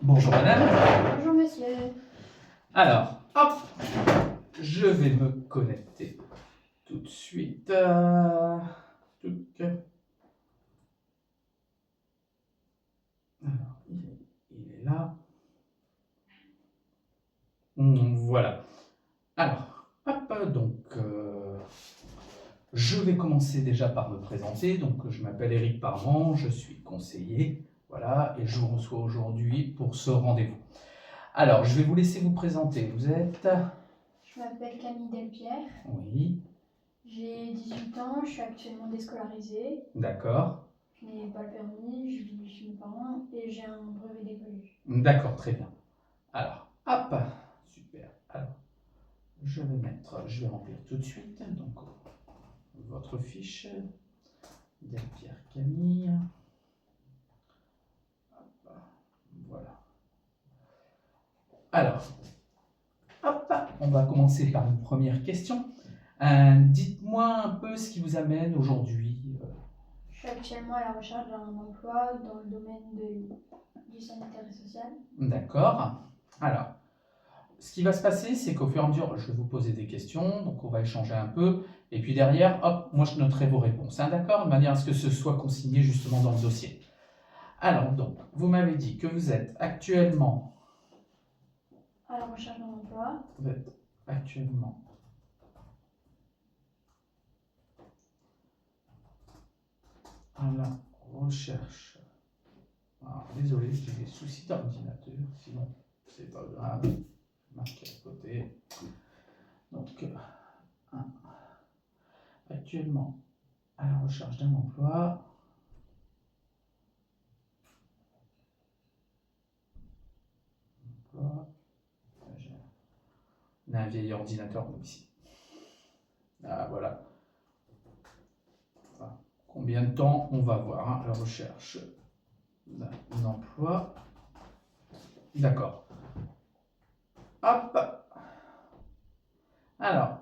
Bonjour madame. Bonjour monsieur. Alors, hop, je vais me connecter tout de suite. Touc. Alors, il est là. Voilà. Alors, hop, donc, je vais commencer déjà par me présenter. Donc, je m'appelle Éric Parmand, je suis conseiller. Voilà, et je vous reçois aujourd'hui pour ce rendez-vous. Alors, je vais vous laisser vous présenter. Vous êtes... Je m'appelle Camille Delpierre, Oui, j'ai 18 ans, je suis actuellement déscolarisée, d'accord. je n'ai pas le permis, je vis chez mes parents et j'ai un brevet d'écologie. D'accord, très bien. Alors, hop, super. Alors, je vais remplir tout de suite. Donc, votre fiche, Delpierre Camille. Hop, voilà. Alors, hop, on va commencer par une première question. Dites-moi un peu ce qui vous amène aujourd'hui. Je suis actuellement à la recherche d'un emploi dans le domaine du sanitaire et social. D'accord. Alors, ce qui va se passer, c'est qu'au fur et à mesure, je vais vous poser des questions, donc on va échanger un peu, et puis derrière, hop, moi je noterai vos réponses, hein, d'accord? De manière à ce que ce soit consigné justement dans le dossier. Alors, donc, vous m'avez dit que vous êtes actuellement À la recherche d'un emploi, à la recherche. Alors, désolé, j'ai des soucis d'ordinateur, sinon c'est pas grave. Marqué à côté. Donc, actuellement à la recherche d'un emploi. On a un vieil ordinateur nous ici. Ah, voilà. Enfin, combien de temps on va voir hein, la recherche d'un emploi. D'accord. Hop. Alors,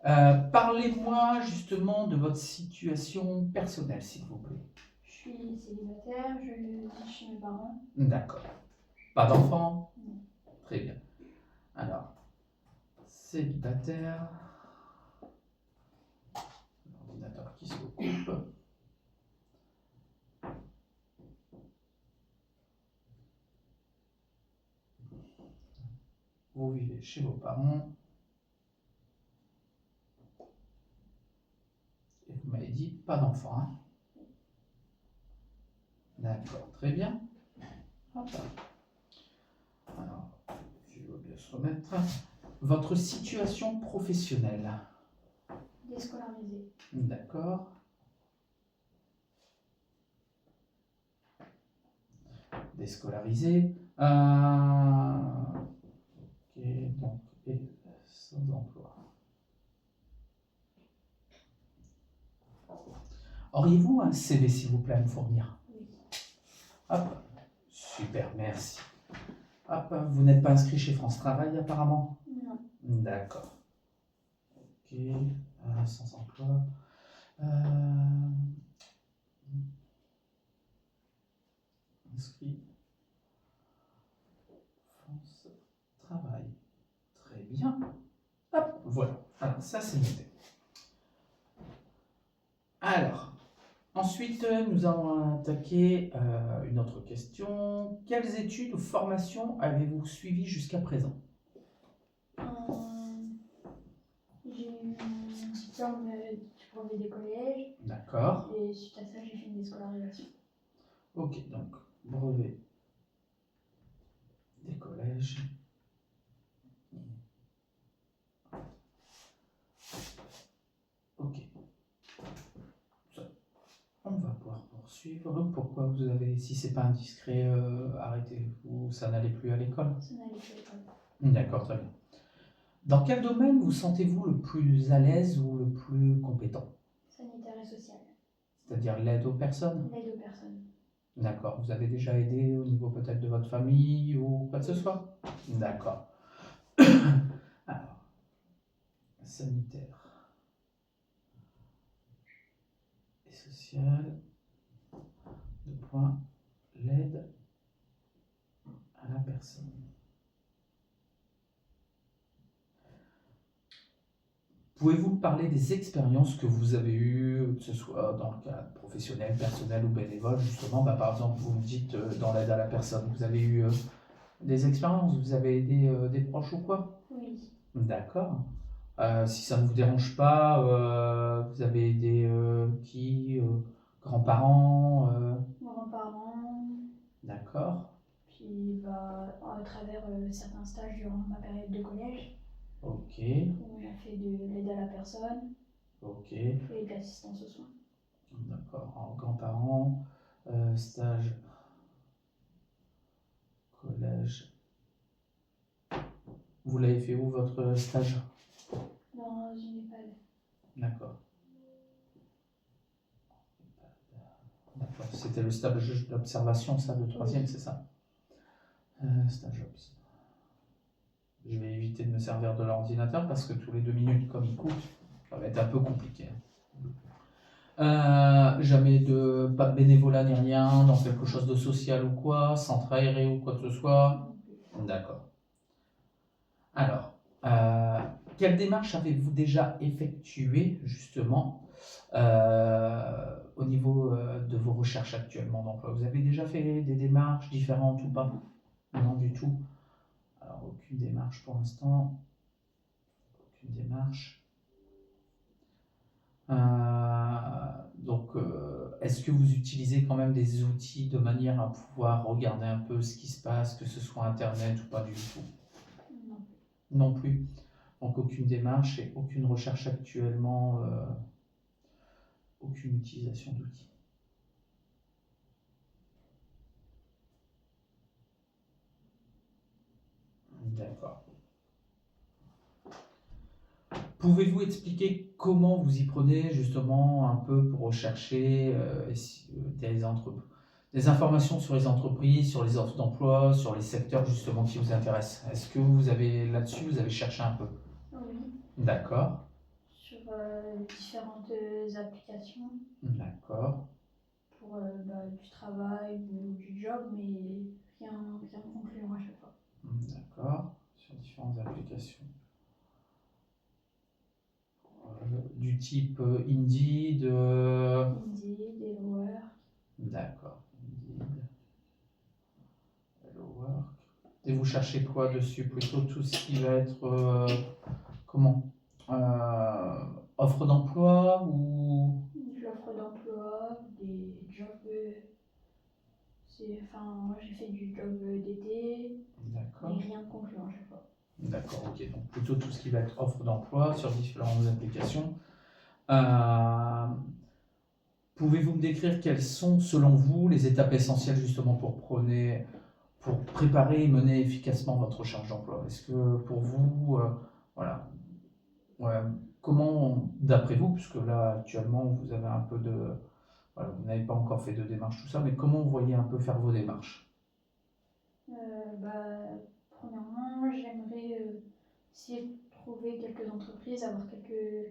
parlez-moi justement de votre situation personnelle, s'il vous plaît. je suis célibataire, je vis chez mes parents. D'accord. Pas d'enfant? Non. Très bien. Alors, célibataire. L'ordinateur qui s'occupe. Vous vivez chez vos parents. Et vous m'avez dit pas d'enfant. Hein? D'accord, très bien. Hop. Alors, je vais bien se remettre. Votre situation professionnelle. Déscolarisée. D'accord. Déscolarisé. Ok, donc, et sans emploi. Auriez-vous un CV, s'il vous plaît, à me fournir? Oui. Hop. Super, merci. Hop, vous n'êtes pas inscrit chez France Travail, apparemment? Non. D'accord. Ok, sans emploi. Inscrit France Travail. Très bien. Hop, voilà. Alors, ça, c'est noté. Alors, ensuite, nous allons attaquer une autre question. Quelles études ou formations avez-vous suivies jusqu'à présent? J'ai eu mon diplôme du brevet des collèges D'accord. et suite à ça, j'ai fait une déscolarisation. Ok, donc, brevet des collèges. Ok. Ça, on va pouvoir poursuivre. Pourquoi vous avez, si c'est pas indiscret, arrêté ou ça n'allait plus à l'école? Ça n'allait plus à l'école. D'accord, très bien. Dans quel domaine vous sentez-vous le plus à l'aise ou le plus compétent? Sanitaire et social. C'est-à-dire l'aide aux personnes? L'aide aux personnes. D'accord. Vous avez déjà aidé au niveau peut-être de votre famille ou quoi que ce soit? D'accord. Alors, sanitaire et social. Deux points. L'aide personnes. Pouvez-vous me parler des expériences que vous avez eues, que ce soit dans le cadre professionnel, personnel ou bénévole, justement, par exemple, vous me dites dans l'aide à la personne, vous avez eu des expériences, vous avez aidé des proches ou quoi? Oui. D'accord. Si ça ne vous dérange pas, vous avez aidé qui? Grands-parents? Grands-parents, D'accord. puis à travers certains stages durant ma période de collège, Ok. où on a fait de l'aide à la personne Ok. et de l'assistance aux soins. D'accord. Alors, grands-parents, stage, collège. Vous l'avez fait où votre stage? Dans une EHPAD. D'accord. D'accord. C'était le stage d'observation, ça, le troisième, c'est ça? Stage obs. Je vais éviter de me servir de l'ordinateur parce que tous les 2 minutes, comme il coupe, ça va être un peu compliqué. Jamais pas de bénévolat ni rien, dans quelque chose de social ou quoi, centre aéré ou quoi que ce soit. D'accord. Alors, quelle démarche avez-vous déjà effectuée justement au niveau de vos recherches actuellement d'emploi? Vous avez déjà fait des démarches différentes ou pas? Non du tout. Alors, aucune démarche pour l'instant. Aucune démarche. Donc, est-ce que vous utilisez quand même des outils de manière à pouvoir regarder un peu ce qui se passe, que ce soit Internet ou pas du tout? Non. Non plus. Donc, aucune démarche et aucune recherche actuellement, aucune utilisation d'outils. D'accord. Pouvez-vous expliquer comment vous y prenez justement un peu pour rechercher des informations sur les entreprises, sur les offres d'emploi, sur les secteurs justement qui vous intéressent? Est-ce que vous avez là-dessus, vous avez cherché un peu? Oui. D'accord. Sur différentes applications D'accord. pour du travail ou du job, mais rien de concluant à chaque fois. D'accord. Sur différentes applications. Du type Indeed. Indeed, Hello Work. D'accord. Indeed. Hello Work. Et vous cherchez quoi dessus? Plutôt tout ce qui va être comment? Offre d'emploi ou De l'offre d'emploi, des jobs. Moi j'ai fait du job d'été, d'accord. mais rien de concluant à chaque fois. D'accord, ok. Donc plutôt tout ce qui va être offre d'emploi sur différentes applications. Euh, Pouvez-vous me décrire quelles sont, selon vous, les étapes essentielles justement pour préparer et mener efficacement votre recherche d'emploi? Est-ce que pour vous, voilà, ouais, comment, d'après vous, puisque là actuellement vous avez un peu de, voilà, vous n'avez pas encore fait de démarche, tout ça, mais comment vous voyez un peu faire vos démarches? Premièrement, j'aimerais essayer de trouver quelques entreprises, avoir quelques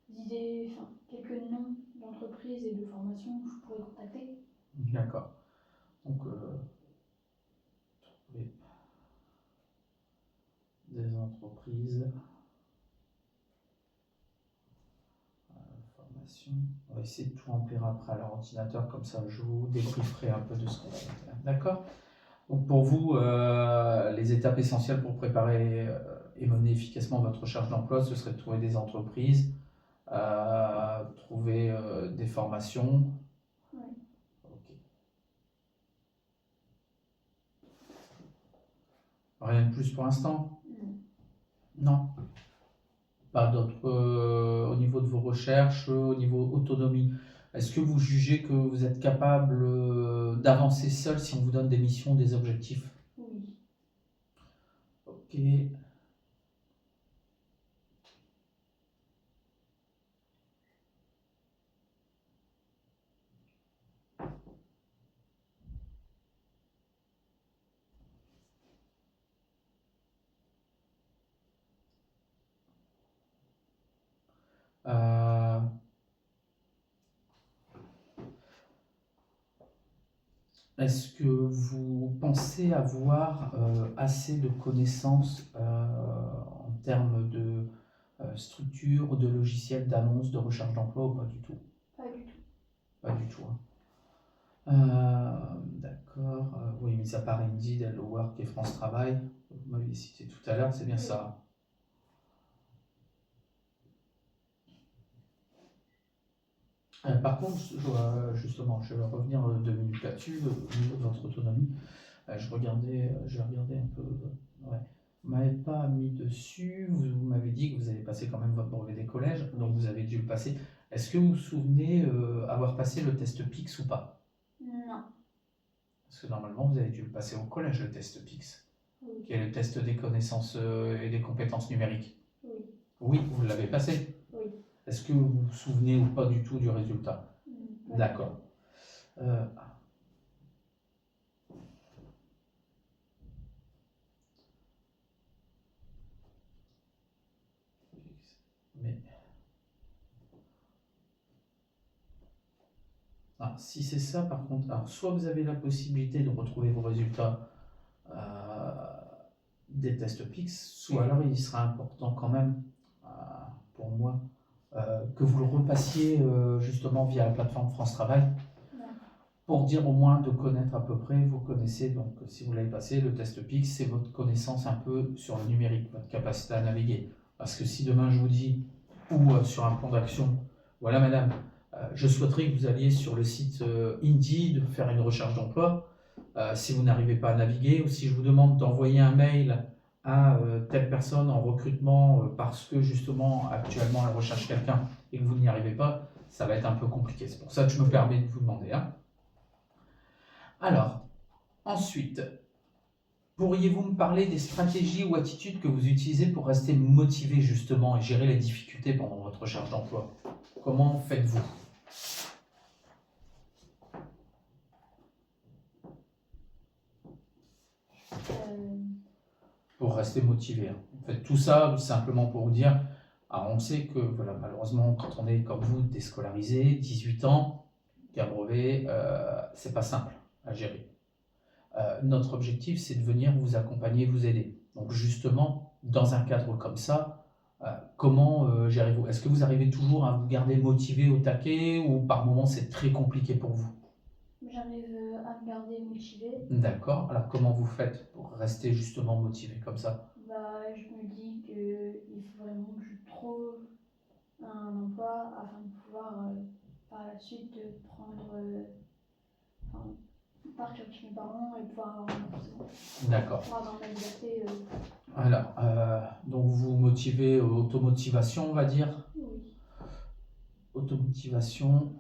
idées, quelques noms d'entreprises et de formations que je pourrais contacter. D'accord. Donc, trouver des entreprises, formation. On va essayer de tout remplir après à l'ordinateur, comme ça je vous débrieferai un peu de ce qu'on va faire. D'accord? Donc pour vous, les étapes essentielles pour préparer et mener efficacement votre recherche d'emploi, ce serait de trouver des entreprises, trouver des formations. Oui. Ok. Rien de plus pour l'instant? Non. Pas d'autres au niveau de vos recherches, au niveau autonomie. Est-ce que vous jugez que vous êtes capable d'avancer seul si on vous donne des missions, des objectifs? Oui. Ok. Euh, Est-ce que vous pensez avoir assez de connaissances en termes de structure, de logiciels d'annonce, de recherche d'emploi ou pas du tout? Pas du tout. Pas du tout, hein. D'accord. Oui, mis à part Indeed, Hello Work et France Travail, vous m'avez cité tout à l'heure, c'est bien Oui. ça. Par contre, justement, je vais revenir 2 minutes là-dessus, au niveau de votre autonomie. Je regardais un peu. Ouais. Vous m'avez pas mis dessus, vous m'avez dit que vous avez passé quand même votre brevet des collèges, donc vous avez dû le passer. Est-ce que vous vous souvenez avoir passé le test PIX ou pas? Non. Parce que normalement, vous avez dû le passer au collège, le test PIX, Oui. qui est le test des connaissances et des compétences numériques. Oui. Oui, vous l'avez passé. Oui. Est-ce que vous vous souvenez ou pas du tout du résultat? Pas D'accord. Euh, mais si c'est ça, par contre, alors soit vous avez la possibilité de retrouver vos résultats des tests PIX, soit alors il sera important quand même pour moi que vous le repassiez justement via la plateforme France Travail pour dire au moins de connaître à peu près, vous connaissez, donc si vous l'avez passé, le test PIX, c'est votre connaissance un peu sur le numérique, votre capacité à naviguer. Parce que si demain je vous dis, ou sur un plan d'action, voilà madame, je souhaiterais que vous alliez sur le site Indeed faire une recherche d'emploi. Si vous n'arrivez pas à naviguer, ou si je vous demande d'envoyer un mail à telle personne en recrutement parce que justement actuellement elle recherche quelqu'un et que vous n'y arrivez pas, ça va être un peu compliqué. C'est pour ça que je me permets de vous demander. Hein. Alors, ensuite, pourriez-vous me parler des stratégies ou attitudes que vous utilisez pour rester motivé justement et gérer les difficultés pendant votre recherche d'emploi? Comment faites-vous? Pour rester motivé. Hein. En fait, tout ça simplement pour vous dire, on sait que voilà, malheureusement, quand on est comme vous, déscolarisé, 18 ans, qu'un brevet, c'est pas simple à gérer. Notre objectif, c'est de venir vous accompagner, vous aider. Donc justement, dans un cadre comme ça, comment gérez-vous? Est-ce que vous arrivez toujours à vous garder motivé au taquet ou par moments c'est très compliqué pour vous? J'arrive à me garder motivée. D'accord. Alors comment vous faites pour rester justement motivé comme ça? Je me dis qu'il faut vraiment que je trouve un emploi afin de pouvoir par la suite partir chez mes parents et pouvoir avoir mon appartement. D'accord. Pour avoir ma liberté. Alors, donc vous motivez automotivation, on va dire. Oui. Automotivation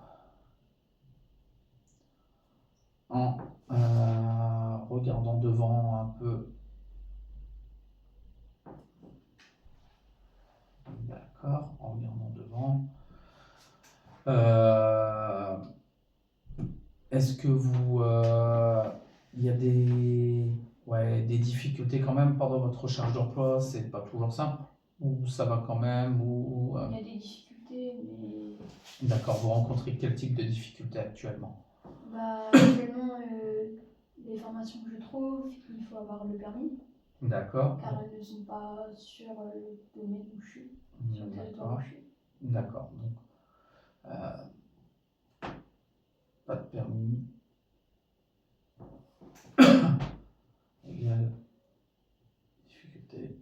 en regardant devant un peu. D'accord, en regardant devant. Est-ce que vous... il y a des difficultés quand même pendant votre recherche d'emploi? C'est pas toujours simple? Ou ça va quand même Il y a des difficultés, mais... D'accord, vous rencontrez quel type de difficultés actuellement? Actuellement, les formations que je trouve, il faut avoir le permis. D'accord. Car elles ne sont pas sur le domaine où je suis, sur le territoire où je suis. D'accord, donc pas de permis égale difficulté,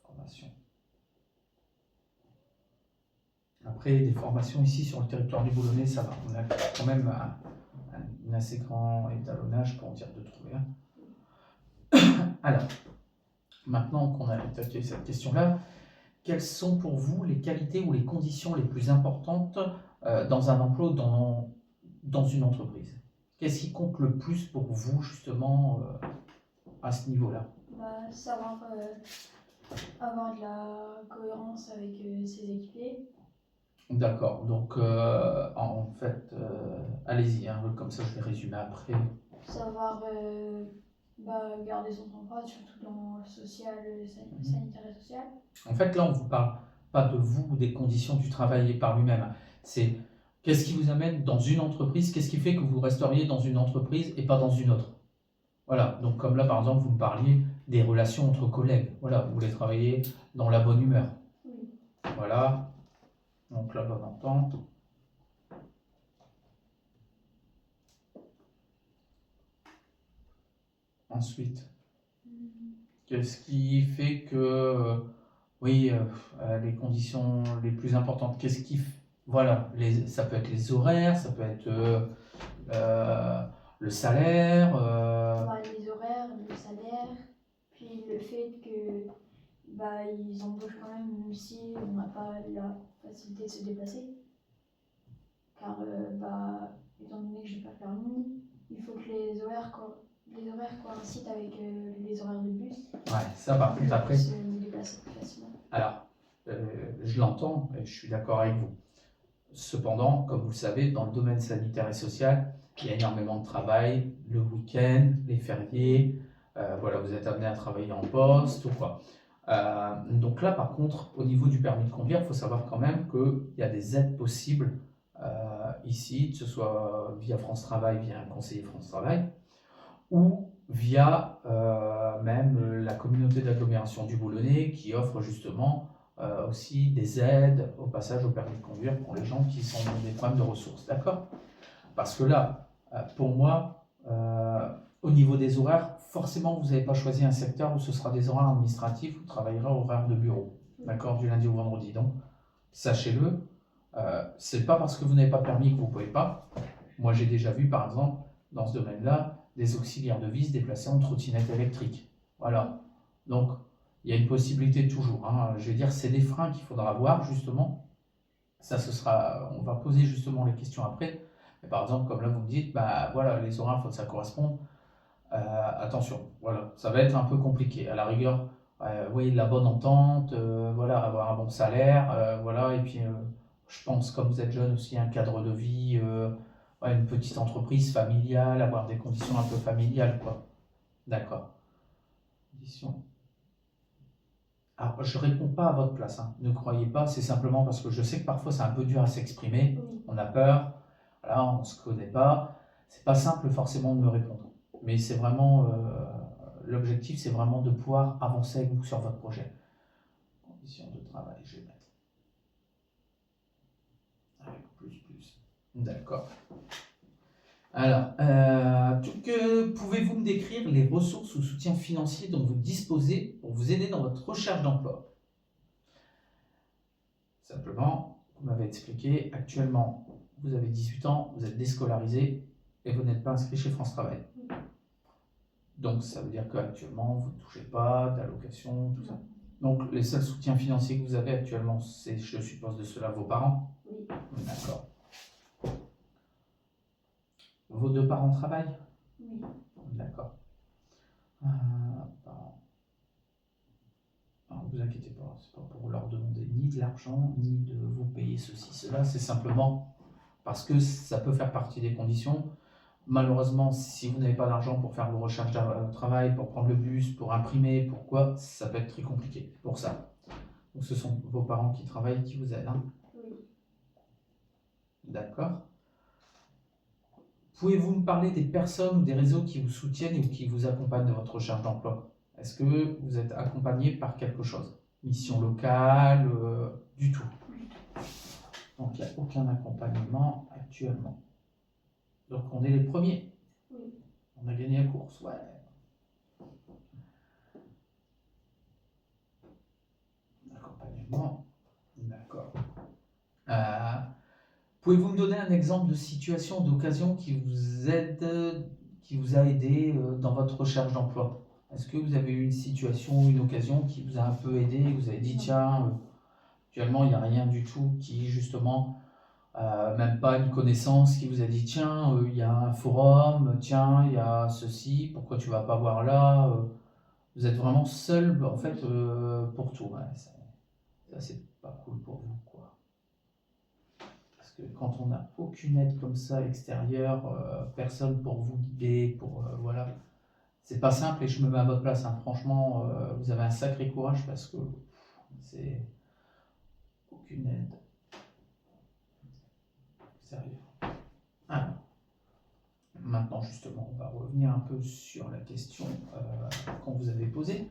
formation. Après, des formations ici sur le territoire du Boulonnais, ça va. On a quand même un assez grand étalonnage pour en dire de trouver un. Alors, maintenant qu'on a attaqué cette question-là, quelles sont pour vous les qualités ou les conditions les plus importantes dans un emploi ou dans une entreprise? Qu'est-ce qui compte le plus pour vous, justement, à ce niveau-là? Savoir avoir de la cohérence avec ses équipiers. D'accord, donc en fait, allez-y, hein, comme ça je vais résumer après. Savoir garder son sang-froid, surtout dans le social, sanitaire et social. En fait, là, on ne vous parle pas de vous ou des conditions du travail par lui-même. C'est Qu'est-ce qui vous amène dans une entreprise? Qu'est-ce qui fait que vous resteriez dans une entreprise et pas dans une autre? Voilà, donc comme là par exemple, vous me parliez des relations entre collègues. Voilà, vous voulez travailler dans la bonne humeur. Oui. Voilà, donc la bonne entente. Ensuite, qu'est-ce qui fait que, oui, les conditions les plus importantes, qu'est-ce qui, voilà, ça peut être les horaires, ça peut être le salaire, Bah, les horaires, le salaire, puis le fait que bah, ils embauchent quand même si on n'a pas la facilité de se déplacer. Car bah, étant donné que j'ai pas le permis, il faut que les horaires coïncident avec les horaires de bus. ouais, ça par contre après. Se me déplacer plus facilement. Alors, je l'entends et je suis d'accord avec vous. Cependant, comme vous le savez, dans le domaine sanitaire et social, il y a énormément de travail, le week-end, les fériés, voilà, vous êtes amené à travailler en poste ou quoi. Donc là, par contre, au niveau du permis de conduire, il faut savoir quand même qu'il y a des aides possibles ici, que ce soit via France Travail, via un conseiller France Travail, ou via même la communauté d'agglomération du Boulonnais qui offre justement aussi des aides au passage au permis de conduire pour les gens qui sont dans des problèmes de ressources. D'accord? Parce que là, pour moi, au niveau des horaires, forcément, vous n'avez pas choisi un secteur où ce sera des horaires administratifs, vous travaillerez au horaire de bureau. D'accord? Du lundi au vendredi. Donc, sachez-le, c'est pas parce que vous n'avez pas de permis que vous ne pouvez pas. Moi, j'ai déjà vu, par exemple, dans ce domaine-là, des auxiliaires de vie se déplacer en trottinette électrique. Voilà. Donc, il y a une possibilité toujours. Hein. Je vais dire, c'est des freins qu'il faudra voir, justement. Ça, on va poser justement les questions après. Mais par exemple, comme là, vous me dites, bah voilà, les horaires, il faut que ça corresponde. Attention, voilà, ça va être un peu compliqué. À la rigueur, oui, la bonne entente, voilà, avoir un bon salaire, voilà, et puis je pense, comme vous êtes jeune aussi, un cadre de vie, ouais, une petite entreprise familiale, avoir des conditions un peu familiales, quoi. D'accord. Conditions. Alors, je ne réponds pas à votre place, hein. Ne croyez pas, c'est simplement parce que je sais que parfois c'est un peu dur à s'exprimer, on a peur, voilà, on ne se connaît pas, c'est pas simple forcément de me répondre. Mais c'est vraiment, l'objectif c'est vraiment de pouvoir avancer avec vous sur votre projet. Conditions de travail, je vais mettre. Avec plus. D'accord. Alors, pouvez-vous me décrire les ressources ou soutiens financiers dont vous disposez pour vous aider dans votre recherche d'emploi? Simplement, vous m'avez expliqué, actuellement, vous avez 18 ans, vous êtes déscolarisé et vous n'êtes pas inscrit chez France Travail. Donc, ça veut dire qu'actuellement, vous ne touchez pas d'allocation, tout ça. Donc, les seuls soutiens financiers que vous avez actuellement, c'est, je suppose, de cela vos parents? Oui. D'accord. Vos deux parents travaillent? Oui. D'accord. Ne vous inquiétez pas, c'est pas pour leur demander ni de l'argent, ni de vous payer ceci, cela, c'est simplement parce que ça peut faire partie des conditions. Malheureusement, si vous n'avez pas d'argent pour faire vos recherches de travail, pour prendre le bus, pour imprimer, pourquoi, ça peut être très compliqué pour ça. Donc ce sont vos parents qui travaillent, qui vous aident. Hein? Oui. D'accord. Pouvez-vous me parler des personnes ou des réseaux qui vous soutiennent ou qui vous accompagnent dans votre recherche d'emploi? Est-ce que vous êtes accompagné par quelque chose? Mission locale, du tout. Donc il n'y a aucun accompagnement actuellement. Donc on est les premiers. Oui. On a gagné la course, ouais. Accompagnement, d'accord. Pouvez-vous me donner un exemple de situation, d'occasion qui vous a aidé dans votre recherche d'emploi? Est-ce que vous avez eu une situation ou une occasion qui vous a un peu aidé et vous avez dit, tiens, actuellement, il n'y a rien du tout qui, justement, même pas une connaissance qui vous a dit, tiens, il y a un forum, tiens, il y a ceci, pourquoi tu vas pas voir là? Vous êtes vraiment seul, en fait, pour tout. Ouais, ça, c'est pas cool pour vous, quoi. Parce que quand on n'a aucune aide comme ça extérieure, personne pour vous guider, voilà, c'est pas simple et je me mets à votre place. Hein. Franchement, vous avez un sacré courage parce que c'est aucune aide. vous arrivez. Alors, maintenant, justement, on va revenir un peu sur la question qu'on vous avait posée.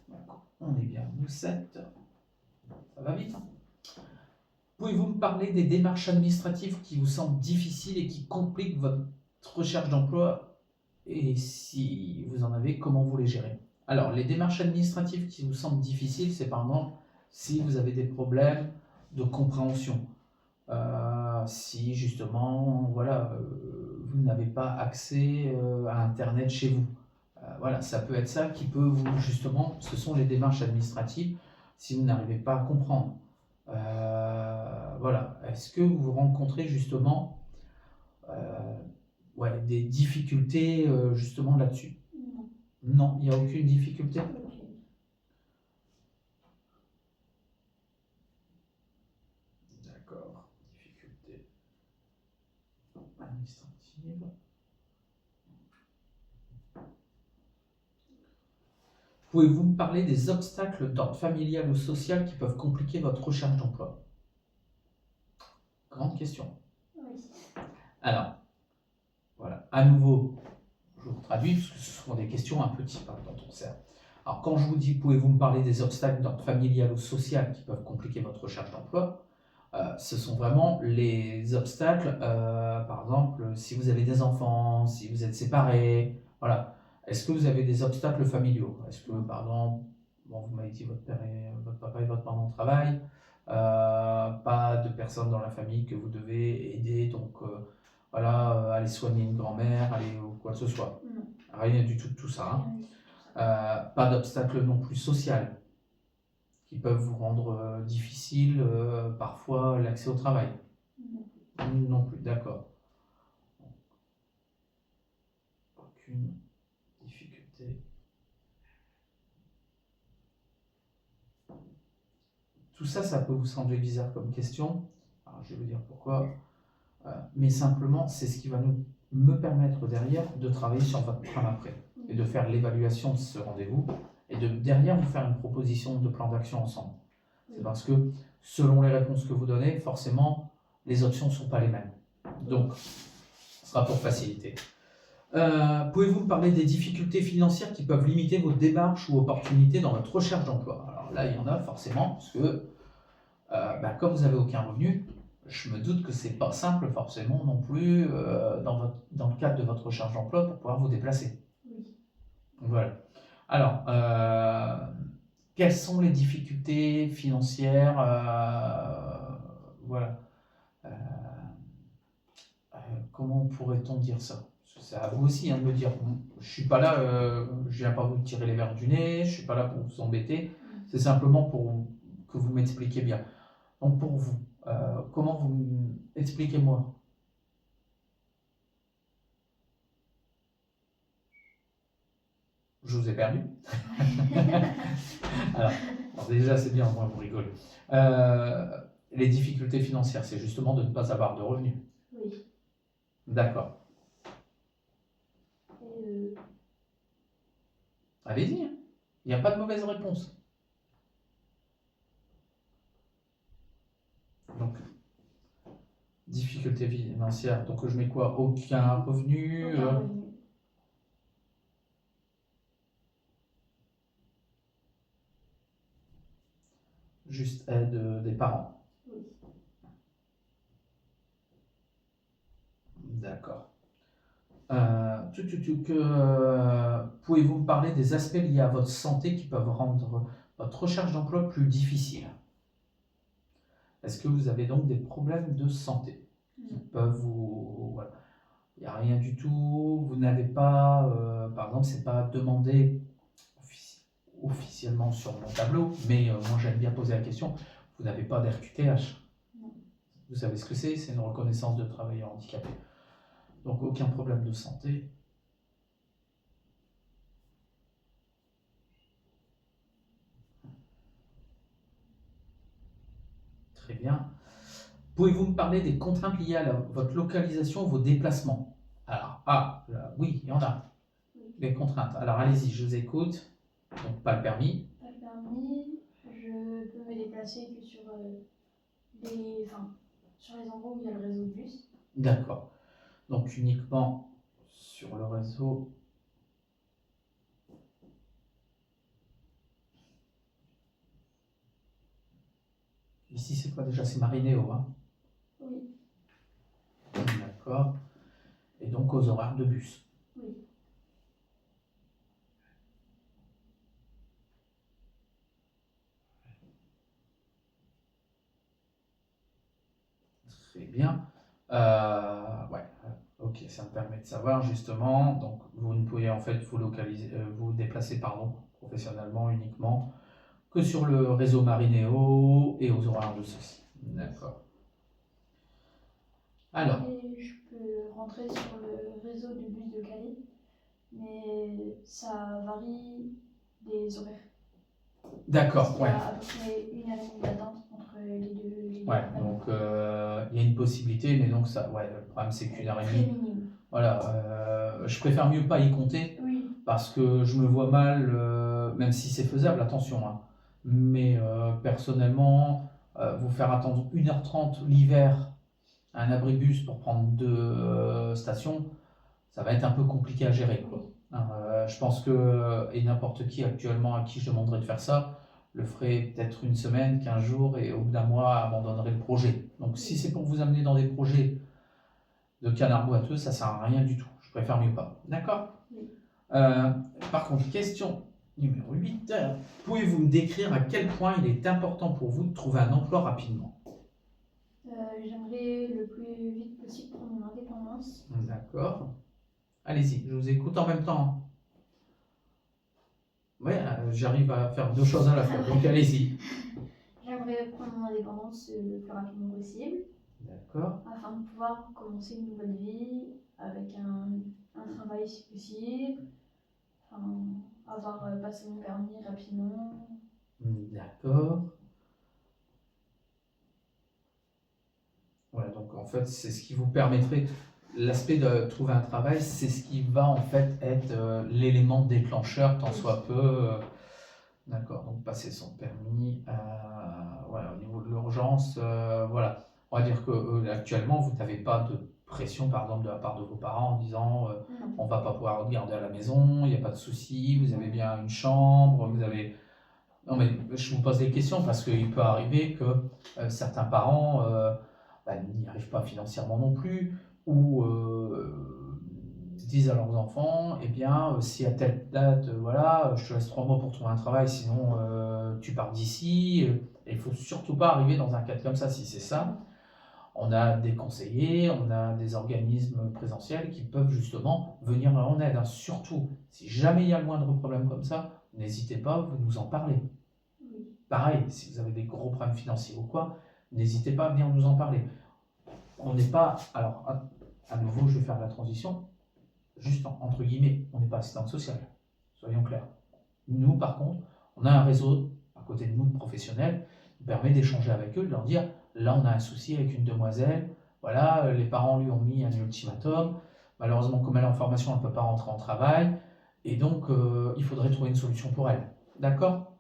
Donc, on est bien nous 7. Ça va vite, hein. Pouvez-vous me parler des démarches administratives qui vous semblent difficiles et qui compliquent votre recherche d'emploi? Et si vous en avez, comment vous les gérez? Alors, les démarches administratives qui vous semblent difficiles, c'est par exemple si vous avez des problèmes de compréhension. Si justement, voilà, vous n'avez pas accès à Internet chez vous. Voilà, ça peut être ça qui peut vous, justement, ce sont les démarches administratives si vous n'arrivez pas à comprendre. Voilà, est-ce que vous rencontrez justement ouais, des difficultés justement là-dessus? Non. Non, il n'y a aucune difficulté? Ok. D'accord, difficulté administrative. Pouvez-vous me parler des obstacles d'ordre familial ou social qui peuvent compliquer votre recherche d'emploi? Grande question. Oui. Alors, voilà, à nouveau, je vous traduis parce que ce sont des questions un peu types hein, dont on sert. Alors, quand je vous dis pouvez-vous me parler des obstacles d'ordre familial ou social qui peuvent compliquer votre recherche d'emploi, ce sont vraiment les obstacles, par exemple, si vous avez des enfants, si vous êtes séparés, voilà. Est-ce que vous avez des obstacles familiaux? Est-ce que, par exemple, bon, vous m'avez dit votre papa et votre maman travaillent, pas de personnes dans la famille que vous devez aider, donc voilà, aller soigner une grand-mère, aller ou quoi que ce soit. Non. Rien du tout de tout ça, hein. Rien du tout, ça. Pas d'obstacles non plus social qui peuvent vous rendre difficile parfois l'accès au travail. Non. Non plus, d'accord. Aucune difficulté. Tout ça, ça peut vous sembler bizarre comme question. Alors, je vais vous dire pourquoi. Mais simplement, c'est ce qui va me permettre derrière de travailler sur votre plan après et de faire l'évaluation de ce rendez-vous et de derrière vous faire une proposition de plan d'action ensemble. C'est parce que selon les réponses que vous donnez, forcément, les options ne sont pas les mêmes. Donc, ce sera pour faciliter. Pouvez-vous me parler des difficultés financières qui peuvent limiter vos démarches ou opportunités dans votre recherche d'emploi? Alors là, il y en a forcément, parce que comme vous n'avez aucun revenu, je me doute que c'est pas simple forcément non plus dans le cadre de votre recherche d'emploi pour pouvoir vous déplacer. Oui. Voilà. Alors, quelles sont les difficultés financières voilà. Comment pourrait-on dire ça? C'est à vous aussi hein, de me dire, je suis pas là, je viens pas vous tirer les verres du nez, je suis pas là pour vous embêter, c'est simplement pour que vous m'expliquiez bien. Donc pour vous, comment vous expliquez-moi? Je vous ai perdu. Alors, déjà c'est bien, au moins vous rigolez. Les difficultés financières, c'est justement de ne pas avoir de revenus. Oui. D'accord. Et Allez-y, hein. Il n'y a pas de mauvaise réponse. Donc, difficulté financière, donc je mets quoi? Aucun revenu aucun revenu. juste aide des parents. Oui. D'accord. Pouvez-vous me parler des aspects liés à votre santé qui peuvent rendre votre recherche d'emploi plus difficile? Est-ce que vous avez donc des problèmes de santé qui peuvent vous... Voilà. Il n'y a rien du tout, vous n'avez pas, par exemple, c'est pas demandé officiellement sur mon tableau, mais moi j'aime bien poser la question, vous n'avez pas d'RQTH? Non. Vous savez ce que c'est? C'est une reconnaissance de travailleur handicapé. Donc aucun problème de santé. Très bien. Pouvez-vous me parler des contraintes liées à votre localisation ou vos déplacements? Alors, là, oui, il y en a. Oui. Les contraintes. Alors allez-y, je vous écoute. Donc pas le permis. Pas le permis, je peux me déplacer que sur sur les endroits où il y a le réseau de bus. D'accord. Donc uniquement sur le réseau. Ici, c'est quoi déjà? C'est Marinéo, hein? Oui, D'accord. Et donc aux horaires de bus. oui. Très bien. Ouais, ok, ça me permet de savoir justement. Donc, vous ne pouvez en fait vous localiser, vous déplacer pardon, professionnellement uniquement que sur le réseau Marinéo et aux horaires de ceci. D'accord. Alors, Et je peux rentrer sur le réseau de bus de Calais, mais ça varie des horaires. Parce d'accord, qu'il y ouais. a à peu près 1 heure et demie d'attente entre les deux Ouais, compagnies. donc il y a une possibilité, mais donc ça, ouais, le problème c'est qu'une heure et Très demie. minime. Voilà, je préfère mieux pas y compter Oui, parce que je me vois mal, même si c'est faisable, attention, hein, mais personnellement, vous faire attendre 1h30 l'hiver à un abribus pour prendre 2 stations, ça va être un peu compliqué à gérer, quoi. oui, Hein, je pense que, et n'importe qui actuellement à qui je demanderais de faire ça, le ferait peut-être une semaine, 15 jours, et au bout d'un mois abandonnerait le projet. Donc si c'est pour vous amener dans des projets de canard boiteux, ça sert à rien du tout. Je préfère mieux pas. D'accord? oui. Euh, Par contre, question numéro 8. Pouvez-vous me décrire à quel point il est important pour vous de trouver un emploi rapidement? J'aimerais le plus vite possible prendre mon indépendance. D'accord. Allez-y, je vous écoute en même temps. Ouais, j'arrive à faire 2 choses à la fois, donc allez-y. J'aimerais prendre mon indépendance le plus rapidement possible D'accord. afin de pouvoir commencer une nouvelle vie avec un travail si possible, enfin, avoir passé mon permis rapidement. D'accord. Ouais, donc en fait, c'est ce qui vous permettrait, l'aspect de trouver un travail, c'est ce qui va en fait être l'élément déclencheur, tant soit peu. D'accord, donc passer son permis, voilà, au niveau de l'urgence, voilà. On va dire que actuellement, vous n'avez pas de pression, par exemple, de la part de vos parents en disant Non. on va pas pouvoir regarder à la maison, il n'y a pas de souci, vous avez bien une chambre, vous avez. Non, mais je vous pose des questions parce qu'il peut arriver que certains parents n'y arrivent pas financièrement non plus ou disent à leurs enfants, eh bien, si à telle date, voilà, je te laisse 3 mois pour trouver un travail, sinon tu pars d'ici. Et il faut surtout pas arriver dans un cadre comme ça. Si c'est ça, on a des conseillers, on a des organismes présentiels qui peuvent justement venir en aide, hein. Surtout, si jamais il y a le moindre problème comme ça, n'hésitez pas, vous nous en parlez. Oui. Pareil, si vous avez des gros problèmes financiers ou quoi, n'hésitez pas à venir nous en parler. On n'est pas, alors à nouveau, je vais faire la transition, juste entre guillemets, on n'est pas assistante sociale, soyons clairs. Nous, par contre, on a un réseau à côté de nous de professionnels qui permet d'échanger avec eux, de leur dire, là, on a un souci avec une demoiselle, voilà, les parents lui ont mis un ultimatum, malheureusement, comme elle est en formation, elle ne peut pas rentrer en travail, et donc, il faudrait trouver une solution pour elle. D'accord?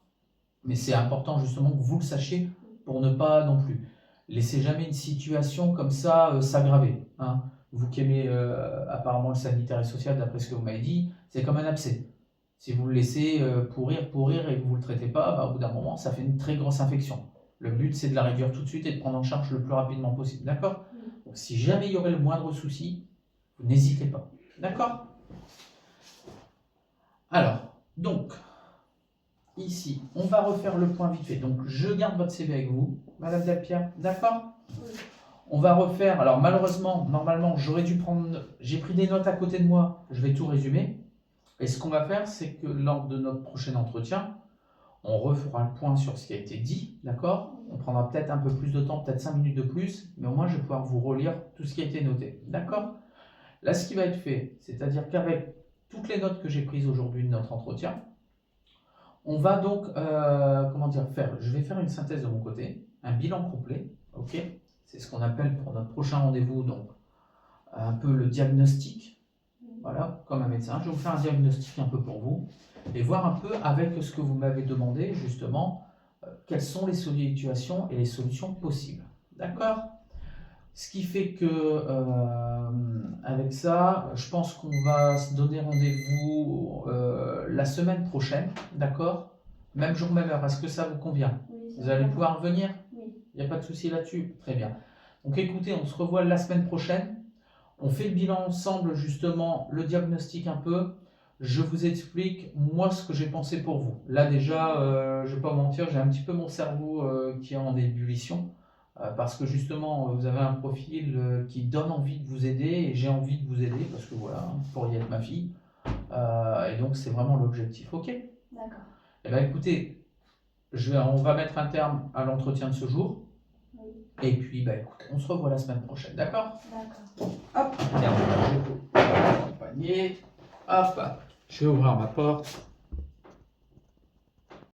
Mais c'est important justement que vous le sachiez pour ne pas non plus. Laissez jamais une situation comme ça s'aggraver. Hein. Vous qui aimez apparemment le sanitaire et social, d'après ce que vous m'avez dit, c'est comme un abcès. Si vous le laissez pourrir et que vous ne le traitez pas, bah, au bout d'un moment, ça fait une très grosse infection. Le but, c'est de la réduire tout de suite et de prendre en charge le plus rapidement possible. D'accord? Donc, si jamais il y aurait le moindre souci, vous n'hésitez pas. D'accord? Alors, donc, ici, on va refaire le point vite fait. Donc, je garde votre CV avec vous, Madame Delpierre, d'accord? Oui. On va refaire. Alors, malheureusement, normalement, j'aurais dû prendre. J'ai pris des notes à côté de moi. Je vais tout résumer. Et ce qu'on va faire, c'est que lors de notre prochain entretien, on refera le point sur ce qui a été dit, d'accord? On prendra peut-être un peu plus de temps, peut-être 5 minutes de plus, mais au moins, je vais pouvoir vous relire tout ce qui a été noté, d'accord? Là, ce qui va être fait, c'est-à-dire qu'avec toutes les notes que j'ai prises aujourd'hui de notre entretien, on va donc, je vais faire une synthèse de mon côté, un bilan complet, ok? C'est ce qu'on appelle pour notre prochain rendez-vous, donc un peu le diagnostic, voilà, comme un médecin. Je vais vous faire un diagnostic un peu pour vous et voir un peu avec ce que vous m'avez demandé, justement, quelles sont les situations et les solutions possibles. D'accord? Ce qui fait que avec ça, je pense qu'on va se donner rendez-vous la semaine prochaine, d'accord? Même jour, même heure. Est-ce que ça vous convient? Oui, ça Vous va. allez pouvoir venir? Oui. Il n'y a pas de souci là-dessus? Très bien. Donc écoutez, on se revoit la semaine prochaine. On fait le bilan ensemble, justement, le diagnostic un peu. Je vous explique, moi, ce que j'ai pensé pour vous. Là, déjà, je ne vais pas mentir, j'ai un petit peu mon cerveau qui est en ébullition. Parce que justement, vous avez un profil qui donne envie de vous aider et j'ai envie de vous aider parce que voilà, vous pourriez être ma fille. Et donc, c'est vraiment l'objectif. Ok? D'accord. Eh bien, écoutez, on va mettre un terme à l'entretien de ce jour. Oui. Et puis, bah, écoute, on se revoit la semaine prochaine. D'accord? D'accord. Hop, tiens, je vais vous accompagner. Hop, je vais ouvrir ma porte.